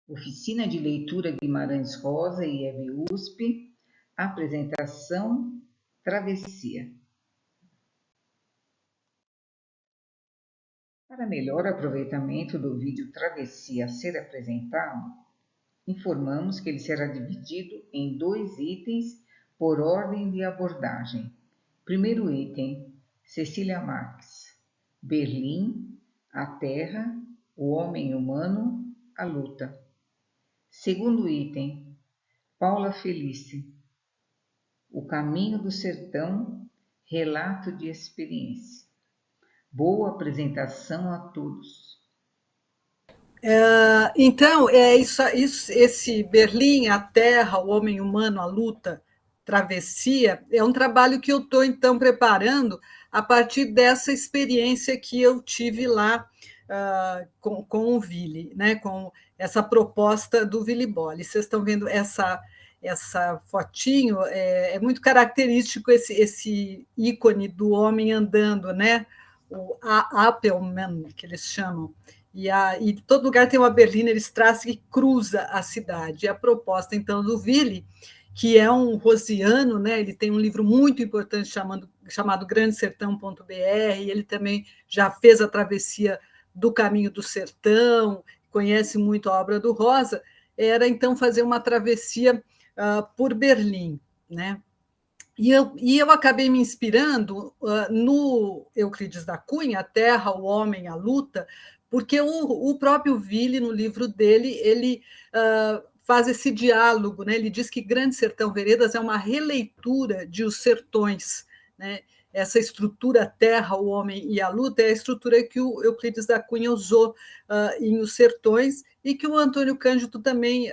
Oficina de Leitura Guimarães Rosa e EBUSP, apresentação Travessia. Para melhor aproveitamento do vídeo Travessia a ser apresentado, informamos que ele será dividido em 2 itens por ordem de abordagem. Primeiro item, Cecília Marx, Berlim, a Terra, o Homem Humano, a Luta. Segundo item, Paula Felice, O Caminho do Sertão, Relato de Experiência. Boa apresentação a todos. Então, esse Berlim, a Terra, o Homem Humano, a Luta, Travessia, é um trabalho que eu estou, então, preparando a partir dessa experiência que eu tive lá com o Willy, né, com essa proposta do Willy Bolle. Vocês estão vendo essa fotinho, é muito característico esse ícone do homem andando, né, o Appelmann, que eles chamam. E todo lugar tem uma Berliner Straße que cruza a cidade. E a proposta, então, do Willy, que é um rosiano, né? Ele tem um livro muito importante chamado grandesertão.br, ele também já fez a travessia do Caminho do Sertão, conhece muito a obra do Rosa, era, então, fazer uma travessia por Berlim, né? E eu acabei me inspirando no Euclides da Cunha, A Terra, o Homem, a Luta, porque o próprio Willy, no livro dele, ele faz esse diálogo, né? Ele diz que Grande Sertão Veredas é uma releitura de Os Sertões, né? Essa estrutura Terra, o Homem e a Luta é a estrutura que o Euclides da Cunha usou em Os Sertões e que o Antônio Cândido também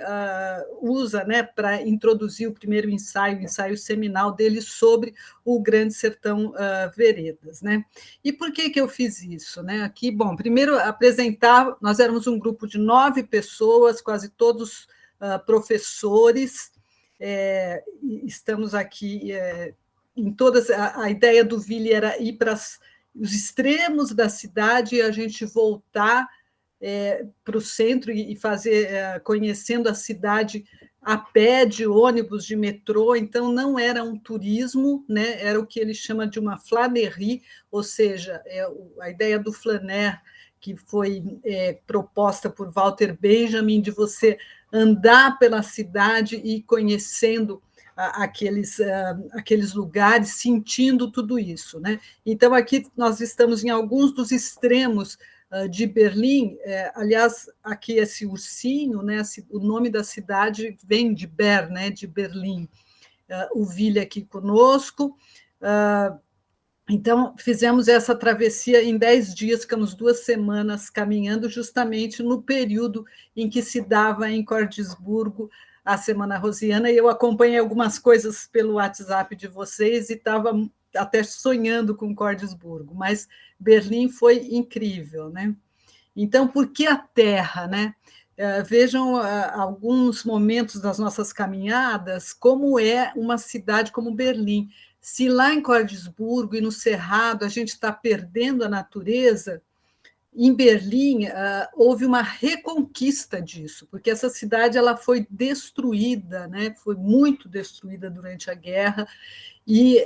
usa, né, para introduzir o primeiro ensaio, o ensaio seminal dele sobre o Grande Sertão Veredas, né? E por que eu fiz isso, né? Aqui, bom, primeiro apresentar, nós éramos um grupo de 9 pessoas, quase todos professores, estamos aqui em todas. A ideia do Willy era ir para os extremos da cidade e a gente voltar para o centro e fazer, conhecendo a cidade a pé, de ônibus, de metrô. Então, não era um turismo, né? Era o que ele chama de uma flânerie, ou seja, a ideia do flaner, que foi proposta por Walter Benjamin, de você andar pela cidade e conhecendo aqueles lugares, sentindo tudo isso, né? Então, aqui nós estamos em alguns dos extremos de Berlim. Aliás, aqui esse ursinho, né? O nome da cidade vem de Ber, né? De Berlim. O Willy aqui conosco. Então, fizemos essa travessia em 10 dias, ficamos 2 semanas caminhando, justamente no período em que se dava em Cordisburgo a Semana Rosiana, e eu acompanhei algumas coisas pelo WhatsApp de vocês e estava até sonhando com Cordisburgo, mas Berlim foi incrível, né? Então, por que a Terra, né? Vejam alguns momentos das nossas caminhadas, como é uma cidade como Berlim. Se lá em Cordisburgo e no Cerrado a gente está perdendo a natureza, em Berlim houve uma reconquista disso, porque essa cidade ela foi destruída, né? Foi muito destruída durante a guerra, e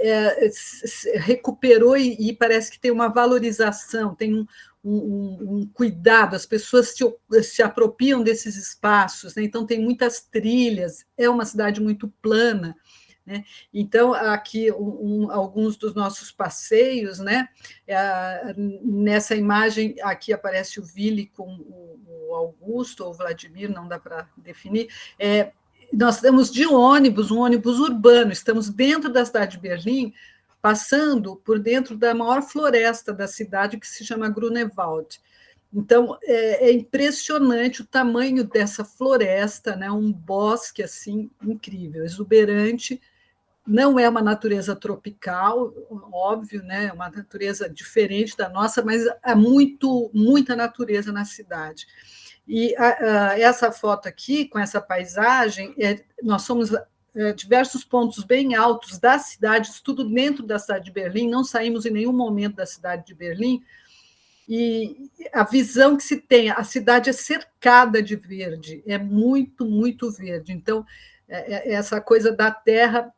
recuperou, e parece que tem uma valorização, tem um cuidado, as pessoas se apropriam desses espaços, né? Então tem muitas trilhas, é uma cidade muito plana, né? Então, aqui alguns dos nossos passeios, né? Nessa imagem, aqui aparece o Willy com o Augusto, ou o Vladimir, não dá para definir. Nós estamos de ônibus, um ônibus urbano, estamos dentro da cidade de Berlim, passando por dentro da maior floresta da cidade, que se chama Grunewald. Então, é impressionante o tamanho dessa floresta, né? Um bosque assim incrível, exuberante. Não é uma natureza tropical, óbvio, né? É uma natureza diferente da nossa, mas há muita natureza na cidade. E essa foto aqui, com essa paisagem, nós somos diversos pontos bem altos da cidade, tudo dentro da cidade de Berlim, não saímos em nenhum momento da cidade de Berlim, E a visão que se tem, a cidade é cercada de verde, é muito, muito verde. Então, essa coisa da terra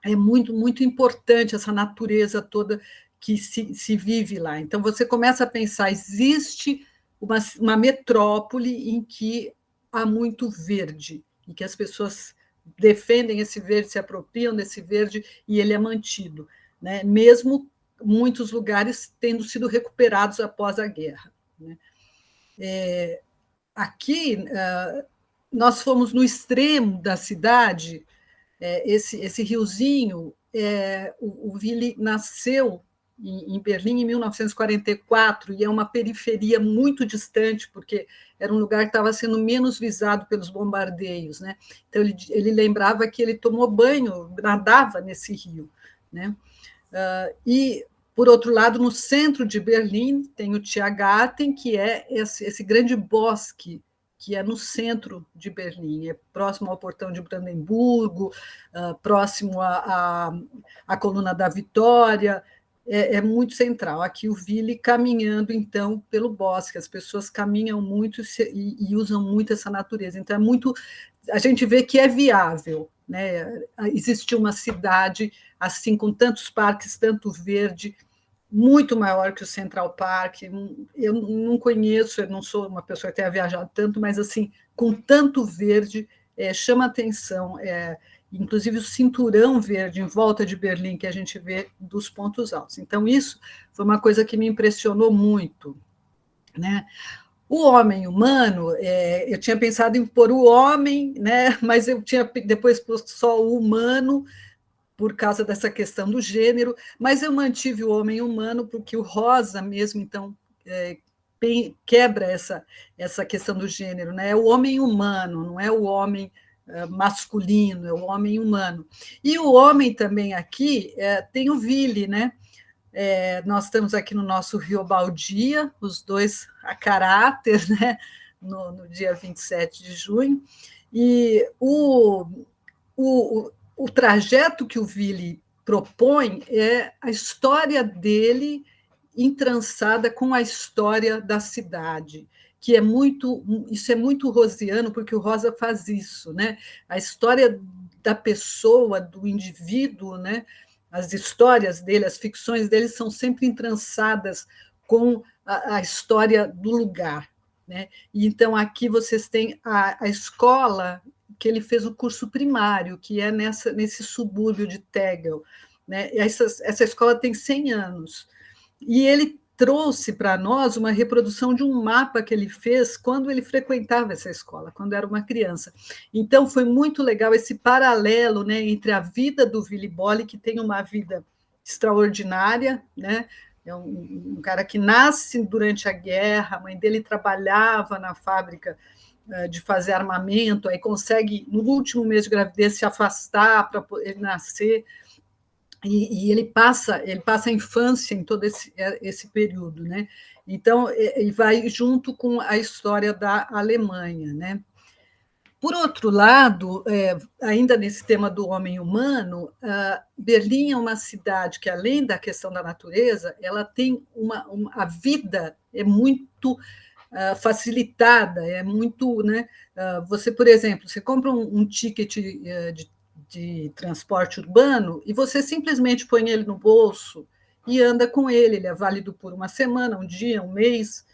é muito, muito importante, essa natureza toda que se vive lá. Então, você começa a pensar, existe uma metrópole em que há muito verde, e que as pessoas defendem esse verde, se apropriam desse verde, e ele é mantido, né? Mesmo muitos lugares tendo sido recuperados após a guerra, né? Aqui, nós fomos no extremo da cidade, esse riozinho, o Willy nasceu em Berlim em 1944, e é uma periferia muito distante, porque era um lugar que estava sendo menos visado pelos bombardeios, né? Então, ele lembrava que ele tomou banho, nadava nesse rio, né? E, por outro lado, no centro de Berlim, tem o Tiergarten, que é esse grande bosque que é no centro de Berlim, é próximo ao Portão de Brandemburgo, próximo à Coluna da Vitória, é muito central. Aqui o Willy caminhando, então, pelo bosque, as pessoas caminham muito e usam muito essa natureza. Então, a gente vê que é viável, né? Existe uma cidade assim, com tantos parques, tanto verde, muito maior que o Central Park. Eu não conheço, eu não sou uma pessoa que tenha viajado tanto, mas assim, com tanto verde, chama atenção. Inclusive o cinturão verde em volta de Berlim, que a gente vê dos pontos altos. Então, isso foi uma coisa que me impressionou muito, né? O homem humano, eu tinha pensado em pôr o homem, né? Mas eu tinha depois posto só o humano, por causa dessa questão do gênero, mas eu mantive o homem humano, porque o rosa mesmo, então, quebra essa questão do gênero, né? É o homem humano, não é o homem masculino, é o homem humano. E o homem também aqui tem o Willy, né? Nós estamos aqui no nosso Rio Baldia, os dois a caráter, né? No dia 27 de junho, e o trajeto que o Willy propõe é a história dele entrançada com a história da cidade, que isso é muito rosiano, porque o Rosa faz isso, né? A história da pessoa, do indivíduo, né? As histórias dele, as ficções dele são sempre entrançadas com a história do lugar, né? E então aqui vocês têm a escola que ele fez o curso primário, que é nesse subúrbio de Tegel, né? Essa escola tem 100 anos. E ele trouxe para nós uma reprodução de um mapa que ele fez quando ele frequentava essa escola, quando era uma criança. Então, foi muito legal esse paralelo, né, entre a vida do Willy Bolle, que tem uma vida extraordinária, né? É um cara que nasce durante a guerra, a mãe dele trabalhava na fábrica de fazer armamento, aí consegue, no último mês de gravidez, se afastar para ele nascer, e ele passa a infância em todo esse período, né? Então, e vai junto com a história da Alemanha, né? Por outro lado, ainda nesse tema do homem humano, Berlim é uma cidade que, além da questão da natureza, ela tem a vida é muito facilitada, é muito, né? Você, por exemplo, você compra um ticket de transporte urbano e você simplesmente põe ele no bolso e anda com ele. Ele é válido por uma semana, um dia, um mês,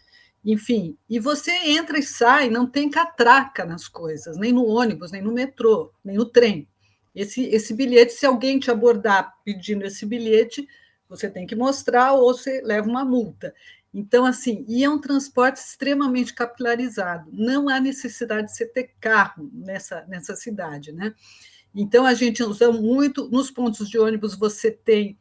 enfim. E você entra e sai, não tem catraca nas coisas, nem no ônibus, nem no metrô, nem no trem. Esse bilhete, se alguém te abordar pedindo esse bilhete, você tem que mostrar ou você leva uma multa. Então, assim, e é um transporte extremamente capilarizado. Não há necessidade de você ter carro nessa cidade, né? Então, a gente usa muito. Nos pontos de ônibus, você tem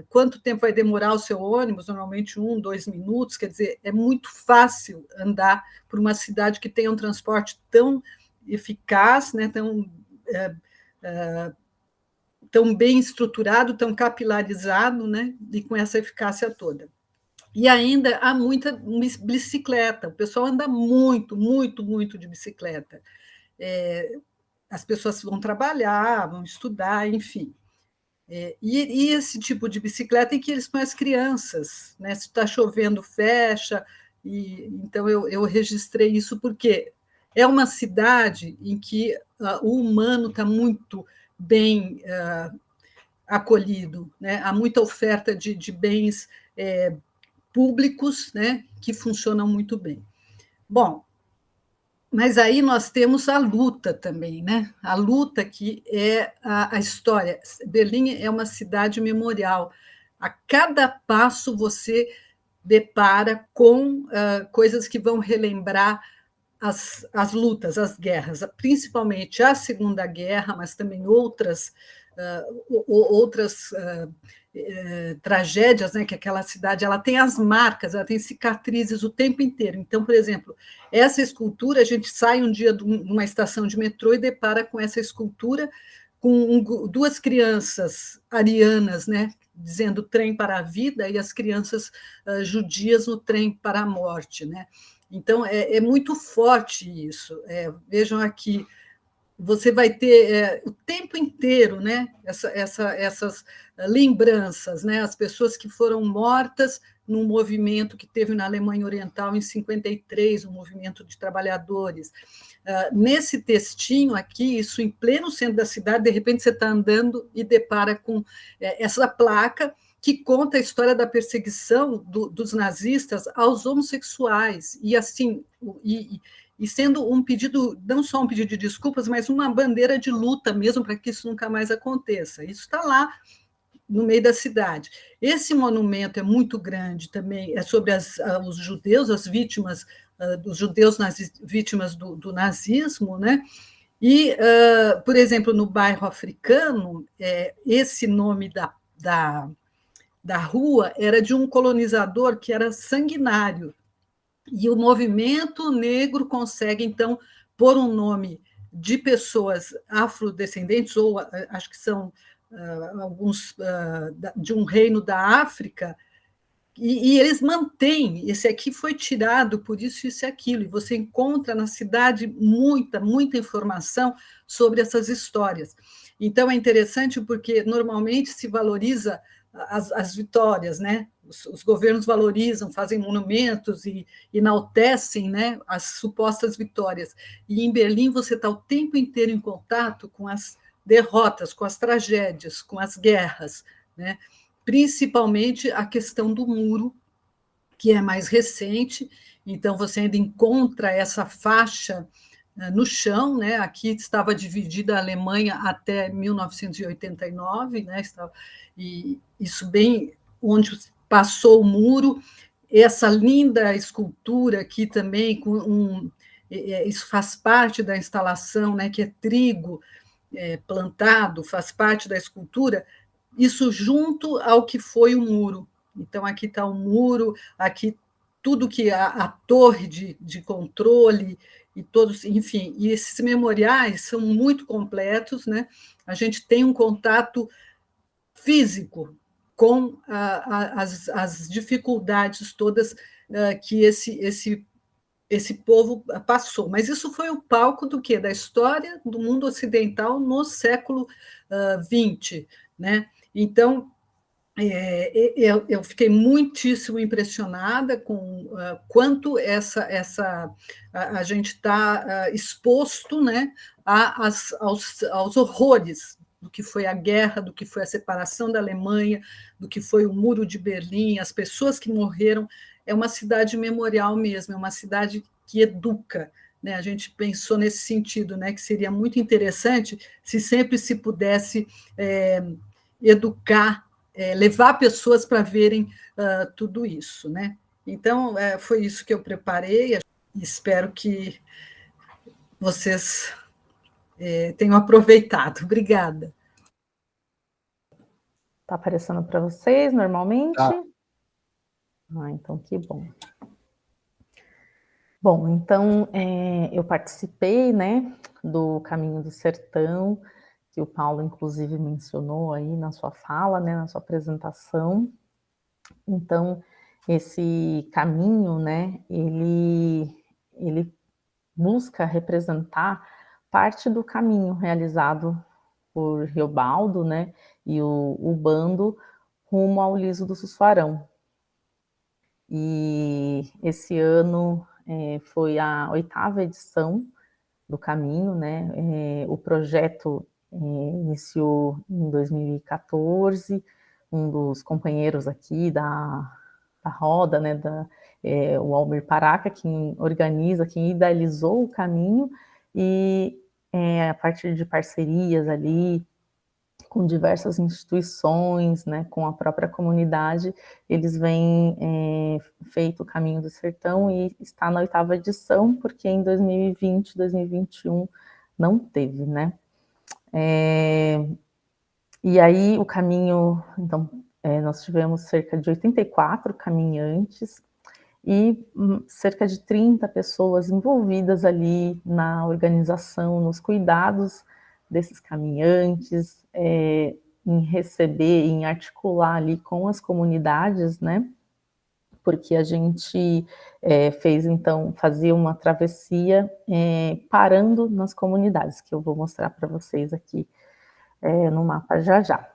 quanto tempo vai demorar o seu ônibus, normalmente 2 minutos, quer dizer, é muito fácil andar por uma cidade que tem um transporte tão eficaz, né, tão bem estruturado, tão capilarizado, né, e com essa eficácia toda. E ainda há muita bicicleta, o pessoal anda muito, muito, muito de bicicleta. As pessoas vão trabalhar, vão estudar, enfim. E esse tipo de bicicleta em que eles põem as crianças, né? Se está chovendo, fecha. Então, eu registrei isso porque é uma cidade em que o humano está muito bem acolhido, né? Há muita oferta de bens públicos, né? Que funcionam muito bem. Bom, mas aí nós temos a luta também, né? A luta que é a história. Berlim é uma cidade memorial. A cada passo você depara com coisas que vão relembrar as lutas, as guerras, principalmente a Segunda Guerra, mas também outras tragédias, né, que aquela cidade ela tem as marcas, ela tem cicatrizes o tempo inteiro. Então, por exemplo, essa escultura, a gente sai um dia de uma estação de metrô e depara com essa escultura com duas crianças arianas, né, dizendo trem para a vida, e as crianças judias no trem para a morte, né? Então, é muito forte isso. Vejam aqui, você vai ter o tempo inteiro, né, essas lembranças, né, as pessoas que foram mortas num movimento que teve na Alemanha Oriental em 53, um movimento de trabalhadores. Nesse textinho aqui, isso em pleno centro da cidade, de repente você está andando e depara com essa placa que conta a história da perseguição dos nazistas aos homossexuais, e assim, e sendo um pedido, não só um pedido de desculpas, mas uma bandeira de luta mesmo para que isso nunca mais aconteça. Isso está lá no meio da cidade. Esse monumento é muito grande também, é sobre os judeus, as vítimas, dos judeus vítimas do nazismo, né? E, por exemplo, no bairro africano, esse nome da rua era de um colonizador que era sanguinário, e o movimento negro consegue, então, pôr um nome de pessoas afrodescendentes, ou acho que são alguns de um reino da África, e eles mantêm. Esse aqui foi tirado por isso e aquilo, e você encontra na cidade muita informação sobre essas histórias. Então, é interessante porque normalmente se valoriza as vitórias, né? Os governos valorizam, fazem monumentos e enaltecem, né, as supostas vitórias. E em Berlim você está o tempo inteiro em contato com as derrotas, com as tragédias, com as guerras, né? Principalmente a questão do muro, que é mais recente, então você ainda encontra essa faixa no chão, né? Aqui estava dividida a Alemanha até 1989, né? E isso bem onde passou o muro, essa linda escultura aqui também isso faz parte da instalação, né? Que é trigo plantado, faz parte da escultura. Isso junto ao que foi o muro. Então aqui está o muro, aqui tudo que a torre de controle e todos, enfim, e esses memoriais são muito completos, né? A gente tem um contato físico com as dificuldades todas que esse povo passou. Mas isso foi o palco do quê? Da história do mundo ocidental no século XX, né? Então, eu fiquei muitíssimo impressionada com quanto a gente está exposto, né, aos horrores do que foi a guerra, do que foi a separação da Alemanha, do que foi o Muro de Berlim, as pessoas que morreram. É uma cidade memorial mesmo, é uma cidade que educa, né? A gente pensou nesse sentido, né, que seria muito interessante se sempre se pudesse educar, levar pessoas para verem tudo isso, né? Então, foi isso que eu preparei, e espero que vocês tenham aproveitado. Obrigada. Está aparecendo para vocês normalmente? Tá. Então que bom. Bom, então eu participei, né, do Caminho do Sertão, que o Paulo inclusive mencionou aí na sua fala, né, na sua apresentação. Então esse caminho, né, ele busca representar parte do caminho realizado por Riobaldo, né, e o bando rumo ao Liso do Sussuarão. E esse ano foi a 8ª edição do Caminho, né? O projeto iniciou em 2014, um dos companheiros aqui da roda, né, o Almir Paraca, quem organiza, quem idealizou o Caminho, e a partir de parcerias ali, com diversas instituições, né, com a própria comunidade, eles vêm feito o Caminho do Sertão e está na 8ª edição, porque em 2020, 2021 não teve, né? E aí o caminho, então, nós tivemos cerca de 84 caminhantes e cerca de 30 pessoas envolvidas ali na organização, nos cuidados desses caminhantes, em receber, em articular ali com as comunidades, né? Porque a gente fez, então, fazia uma travessia parando nas comunidades, que eu vou mostrar para vocês aqui no mapa já já.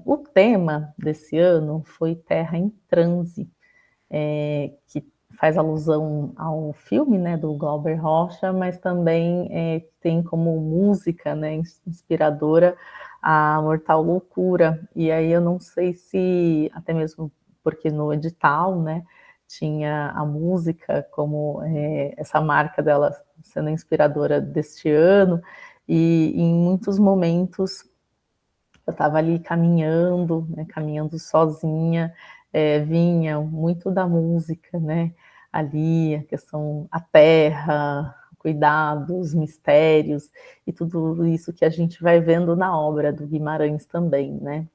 O tema desse ano foi Terra em Transe, que faz alusão ao filme, né, do Glauber Rocha, mas também tem como música, né, inspiradora a Mortal Loucura. E aí eu não sei se, até mesmo porque no edital, né, tinha a música como essa marca dela sendo inspiradora deste ano, e em muitos momentos eu estava ali caminhando, né, caminhando sozinha, vinha muito da música, né, ali a questão, a terra, cuidados, mistérios, e tudo isso que a gente vai vendo na obra do Guimarães também, né.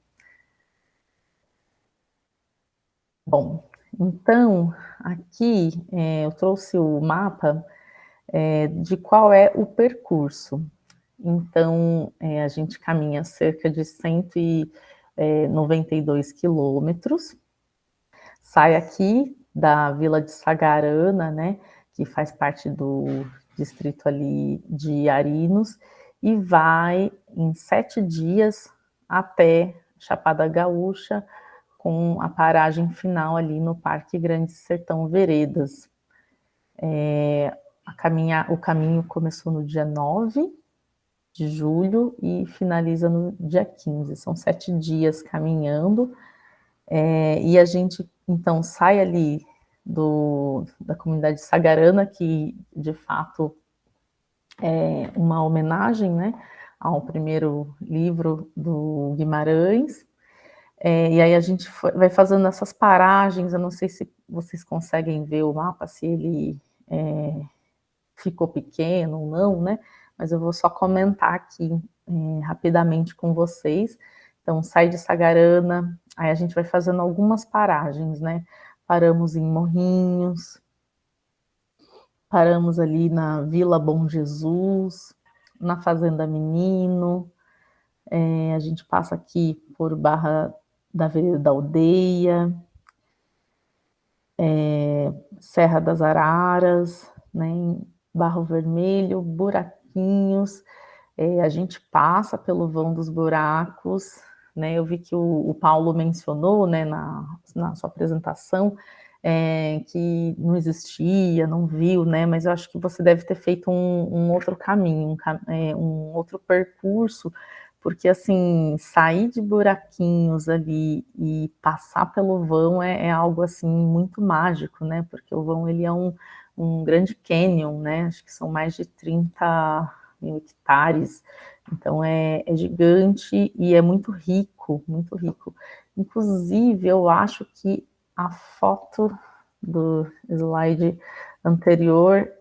Bom, então, aqui eu trouxe o mapa de qual é o percurso. Então, a gente caminha cerca de 192 quilômetros, sai aqui da Vila de Sagarana, né, que faz parte do distrito ali de Arinos, e vai em 7 dias até Chapada Gaúcha, com a paragem final ali no Parque Grande Sertão Veredas. O caminho começou no dia 9 de julho e finaliza no dia 15. São 7 dias caminhando, e a gente, então, sai ali da comunidade Sagarana, que, de fato, é uma homenagem, né, ao primeiro livro do Guimarães, e aí a gente vai fazendo essas paragens. Eu não sei se vocês conseguem ver o mapa, se ele ficou pequeno ou não, né? Mas eu vou só comentar aqui rapidamente com vocês. Então, sai de Sagarana, aí a gente vai fazendo algumas paragens, né? Paramos em Morrinhos, paramos ali na Vila Bom Jesus, na Fazenda Menino, a gente passa aqui por Barra da Vereda da Aldeia, Serra das Araras, né, em Barro Vermelho, Buraquinhos, a gente passa pelo Vão dos Buracos, né, eu vi que o Paulo mencionou, né, na sua apresentação, que não existia, não viu, né, mas eu acho que você deve ter feito um outro caminho, um outro percurso, porque, assim, sair de Buraquinhos ali e passar pelo vão é algo, assim, muito mágico, né, porque o vão, ele é um grande canyon, né, acho que são mais de 30.000 hectares, então é gigante e é muito rico, muito rico. Inclusive, eu acho que a foto do slide anterior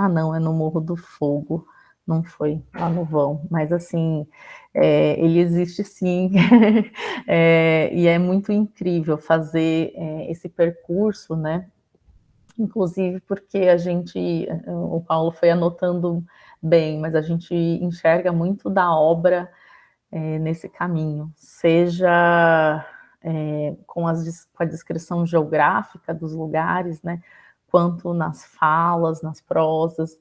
não, é no Morro do Fogo, não foi lá no vão, mas assim, ele existe sim, e é muito incrível fazer esse percurso, né? Inclusive porque o Paulo foi anotando bem, mas a gente enxerga muito da obra nesse caminho, seja com a descrição geográfica dos lugares, né, quanto nas falas, nas prosas,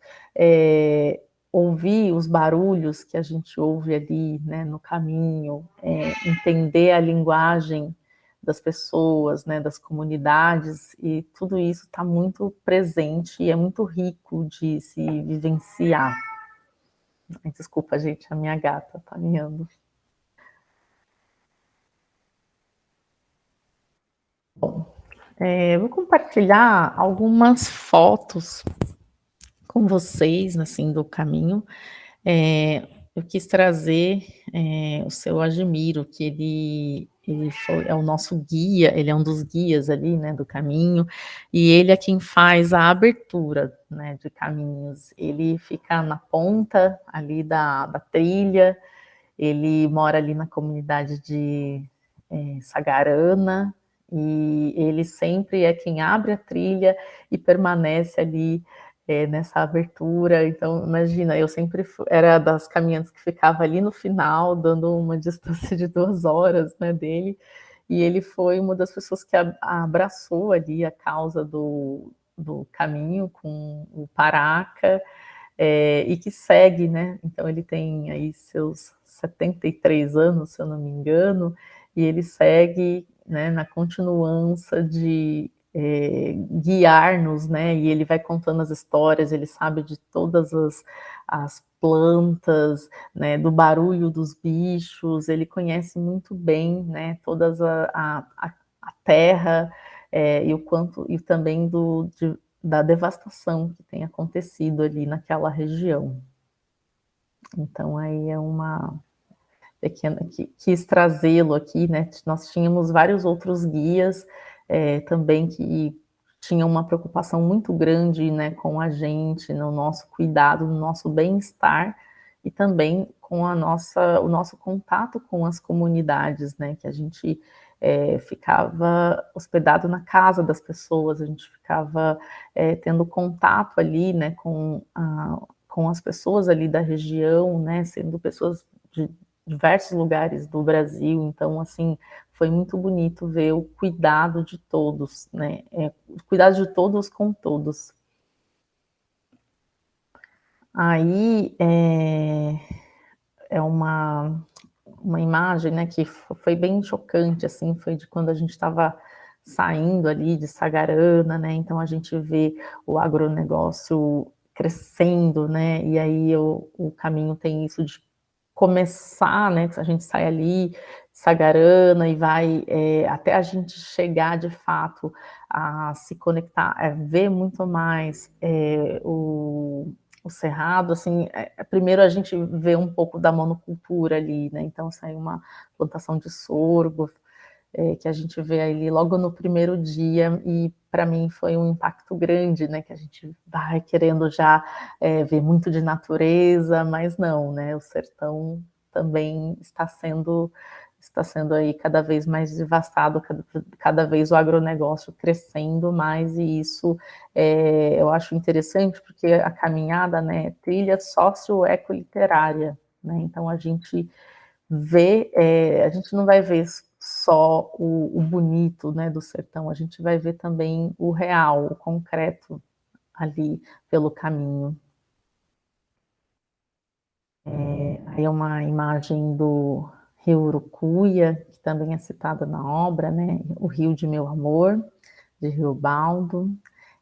ouvir os barulhos que a gente ouve ali, né, no caminho, entender a linguagem das pessoas, né, das comunidades, e tudo isso está muito presente e é muito rico de se vivenciar. Desculpa, gente, a minha gata está miando. Bom, vou compartilhar algumas fotos com vocês, assim, do caminho. Eu quis trazer o seu Admiro, que é o nosso guia, ele é um dos guias ali, né, do caminho, e ele é quem faz a abertura, né, de caminhos. Ele fica na ponta ali da trilha, ele mora ali na comunidade de Sagarana, e ele sempre é quem abre a trilha e permanece ali nessa abertura. Então, imagina, eu sempre era das caminhantes que ficava ali no final, dando uma distância de 2 horas, né, dele, e ele foi uma das pessoas que abraçou ali a causa do caminho com o Paraca, e que segue, né? Então ele tem aí seus 73 anos, se eu não me engano, e ele segue, né, na continuança de guiar-nos, né? E ele vai contando as histórias, ele sabe de todas as plantas, né? Do barulho dos bichos, ele conhece muito bem, né? Todas a terra, e o quanto, e também da devastação que tem acontecido ali naquela região. Então, aí é uma pequena... Quis trazê-lo aqui, né? Nós tínhamos vários outros guias também que tinham uma preocupação muito grande, né, com a gente, no nosso cuidado, no nosso bem-estar, e também com o nosso contato com as comunidades, né, que a gente ficava hospedado na casa das pessoas, a gente ficava tendo contato ali, né, com as pessoas ali da região, né, sendo pessoas de diversos lugares do Brasil. Então, assim, foi muito bonito ver o cuidado de todos, né, o cuidado de todos com todos. Aí, é uma imagem, né, que foi bem chocante, assim, foi de quando a gente estava saindo ali de Sagarana, né, então a gente vê o agronegócio crescendo, né, e aí o caminho tem isso de começar, né, a gente sai ali, Sagarana, e vai até a gente chegar de fato a se conectar, ver muito mais o cerrado, assim, primeiro a gente vê um pouco da monocultura ali, né, então sai uma plantação de sorgo, que a gente vê ali logo no primeiro dia, e para mim foi um impacto grande, né, que a gente vai querendo já ver muito de natureza, mas não, né, o sertão também está sendo aí cada vez mais devastado, cada vez o agronegócio crescendo mais, e isso eu acho interessante, porque a caminhada, né, trilha sócio-ecoliterária, né, então a gente a gente não vai ver só o bonito, né, do sertão, a gente vai ver também o real, o concreto ali pelo caminho. Aí é uma imagem do rio Urucuia, que também é citada na obra, né, o Rio de Meu Amor, de Riobaldo,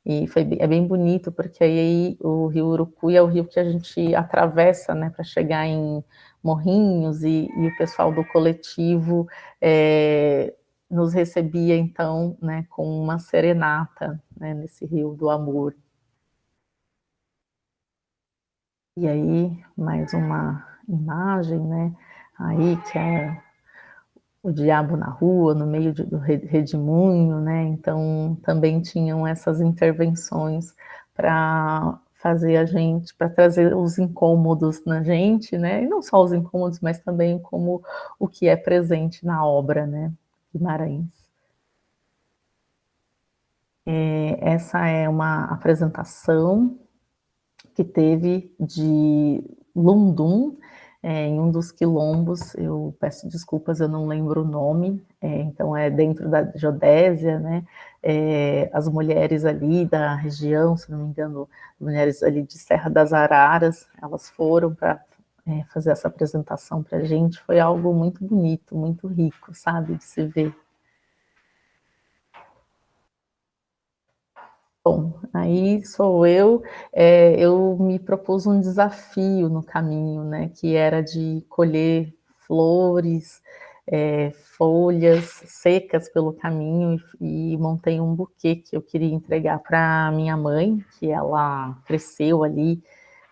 e é bem bonito, porque aí o rio Urucuia é o rio que a gente atravessa, né, para chegar em Morrinhos, e o pessoal do coletivo nos recebia, então, né, com uma serenata, né, nesse rio do amor. E aí, mais uma imagem, né, aí que é o diabo na rua, no meio do redemoinho, né, então também tinham essas intervenções para fazer para trazer os incômodos na gente, né, e não só os incômodos, mas também como o que é presente na obra, né, Guimarães. Essa é uma apresentação que teve de Lundum, em um dos quilombos, eu peço desculpas, eu não lembro o nome, então é dentro da Geodésia, né? As mulheres ali da região, se não me engano, mulheres ali de Serra das Araras, elas foram para fazer essa apresentação para a gente, foi algo muito bonito, muito rico, sabe, de se ver. Bom, aí sou eu me propus um desafio no caminho, né, que era de colher flores, folhas secas pelo caminho e montei um buquê que eu queria entregar para minha mãe, que ela cresceu ali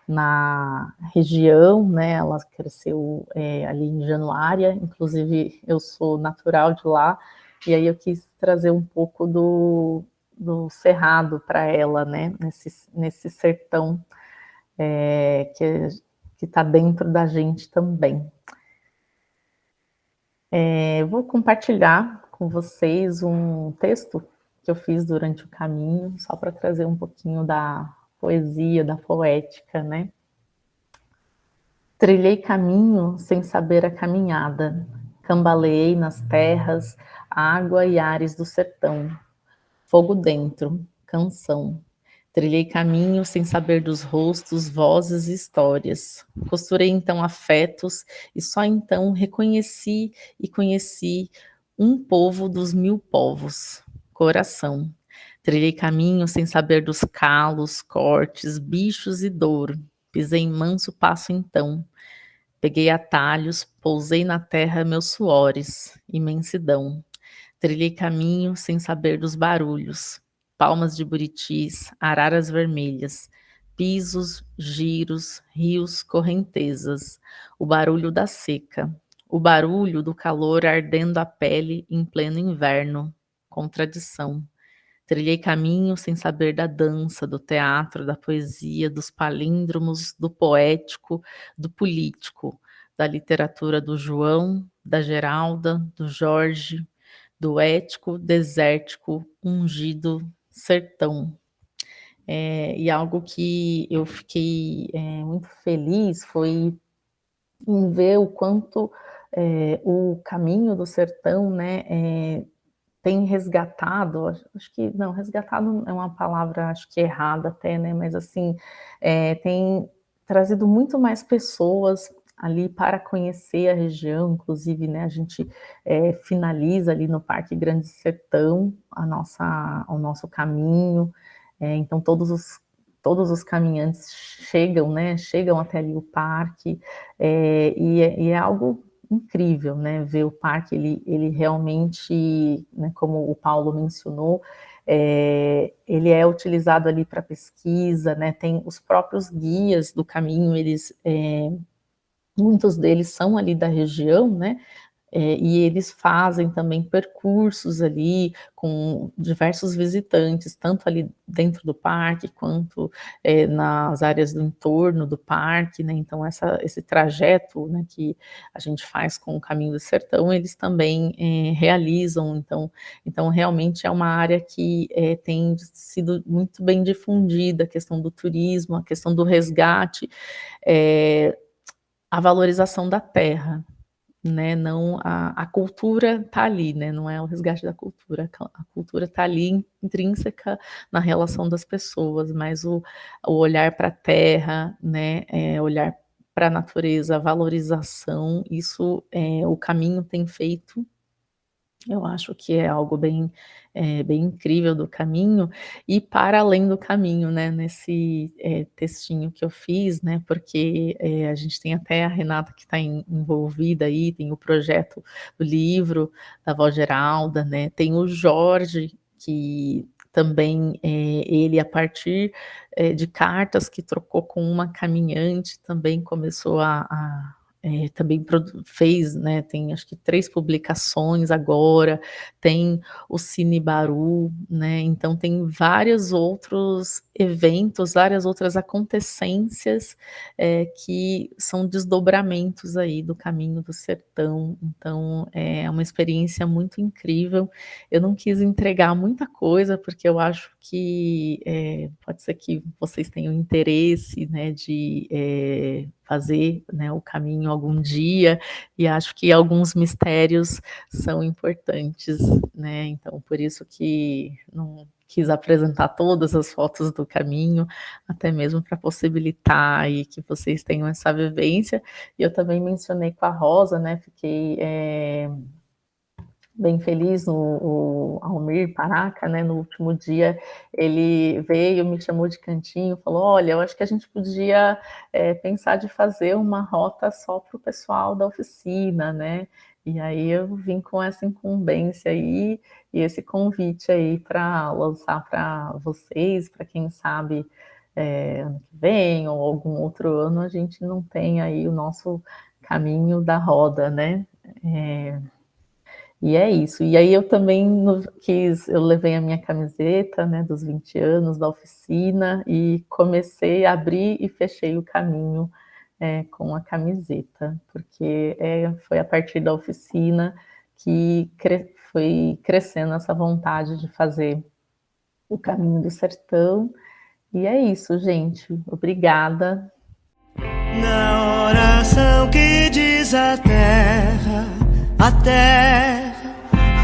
na região, né, ela cresceu ali em Januária, inclusive eu sou natural de lá, e aí eu quis trazer um pouco do cerrado para ela, né, nesse sertão que está dentro da gente também. Vou compartilhar com vocês um texto que eu fiz durante o caminho, só para trazer um pouquinho da poesia, da poética, né? Trilhei caminho sem saber a caminhada, cambaleei nas terras, água e ares do sertão, fogo dentro, canção. Trilhei caminho sem saber dos rostos, vozes e histórias. Costurei então afetos e só então reconheci e conheci um povo dos 1000 povos, coração. Trilhei caminho sem saber dos calos, cortes, bichos e dor. Pisei em manso passo então. Peguei atalhos, pousei na terra meus suores, imensidão. Trilhei caminho sem saber dos barulhos, palmas de buritis, araras vermelhas, pisos, giros, rios, correntezas, o barulho da seca, o barulho do calor ardendo a pele em pleno inverno, contradição. Trilhei caminho sem saber da dança, do teatro, da poesia, dos palíndromos, do poético, do político, da literatura do João, da Geralda, do Jorge, do ético, desértico, ungido, sertão. E algo que eu fiquei muito feliz foi em ver o quanto o caminho do sertão, né, tem resgatado, acho que, não, resgatado é uma palavra, acho que errada até, né, mas assim, tem trazido muito mais pessoas ali para conhecer a região, inclusive, né, a gente finaliza ali no Parque Grande Sertão o nosso caminho, então todos os caminhantes chegam, né, chegam até ali o parque, e é algo incrível, né, ver o parque, ele realmente, né, como o Paulo mencionou, ele é utilizado ali para pesquisa, né, tem os próprios guias do caminho, muitos deles são ali da região, né, e eles fazem também percursos ali com diversos visitantes, tanto ali dentro do parque, quanto nas áreas do entorno do parque, né? Então esse trajeto, né, que a gente faz com o Caminho do Sertão, eles também realizam, então realmente é uma área que tem sido muito bem difundida, a questão do turismo, a questão do resgate, a valorização da terra, né, não a cultura está ali, né, não é o resgate da cultura, a cultura está ali intrínseca na relação das pessoas, mas o olhar para a terra, né, olhar para a natureza, a valorização, isso o caminho tem feito. Eu acho que é algo bem incrível do caminho, e para além do caminho, né, nesse textinho que eu fiz, né, porque a gente tem até a Renata que está envolvida aí, tem o projeto do livro da Vó Geralda, né, tem o Jorge, que também ele, a partir de cartas que trocou com uma caminhante, também começou também fez, né, tem acho que 3 publicações agora, tem o Cine Baru, né, então tem vários outros eventos, várias outras acontecências, que são desdobramentos aí do Caminho do Sertão, então é uma experiência muito incrível. Eu não quis entregar muita coisa, porque eu acho que pode ser que vocês tenham interesse, né, de fazer, né, o caminho algum dia, e acho que alguns mistérios são importantes, né, então por isso que não quis apresentar todas as fotos do caminho, até mesmo para possibilitar aí que vocês tenham essa vivência. E eu também mencionei com a Rosa, né, fiquei bem feliz, o Almir Paraca, né, no último dia, ele veio, me chamou de cantinho, falou, olha, eu acho que a gente podia pensar de fazer uma rota só para o pessoal da oficina, né, e aí eu vim com essa incumbência aí, e esse convite aí para lançar para vocês, para quem sabe ano que vem, ou algum outro ano, a gente não tem aí o nosso caminho da roda, né, e é isso. E aí eu também eu levei a minha camiseta, né, dos 20 anos da oficina e comecei a abrir e fechei o caminho com a camiseta, porque foi a partir da oficina que foi crescendo essa vontade de fazer o caminho do sertão. E é isso, gente. Obrigada. Na oração que diz a terra,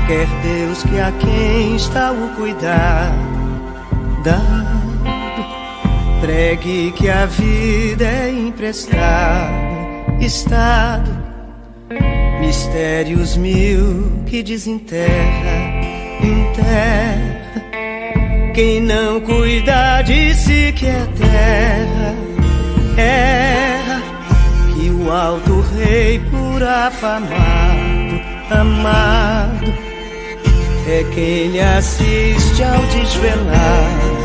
quer Deus que a quem está o cuidar dado, pregue que a vida é emprestada, estado, mistérios mil que desenterra, enterra, quem não cuida de si que é terra, erra, que o alto rei por afamado, amado, é quem lhe assiste ao desvelado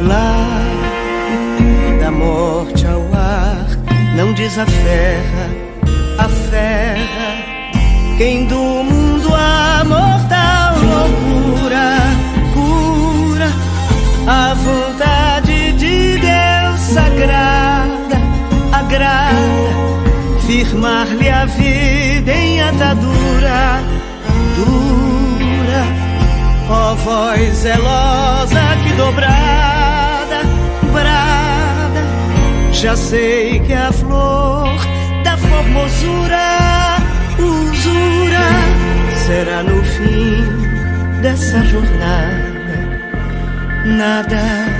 lado, da morte ao ar, não desaferra, aferra, quem do mundo a mortal loucura cura, a vontade de Deus sagrada, agrada, firmar-lhe a vida em atadura dura, ó voz zelosa que dobrada, brada, já sei que a flor da formosura, usura, será no fim dessa jornada, nada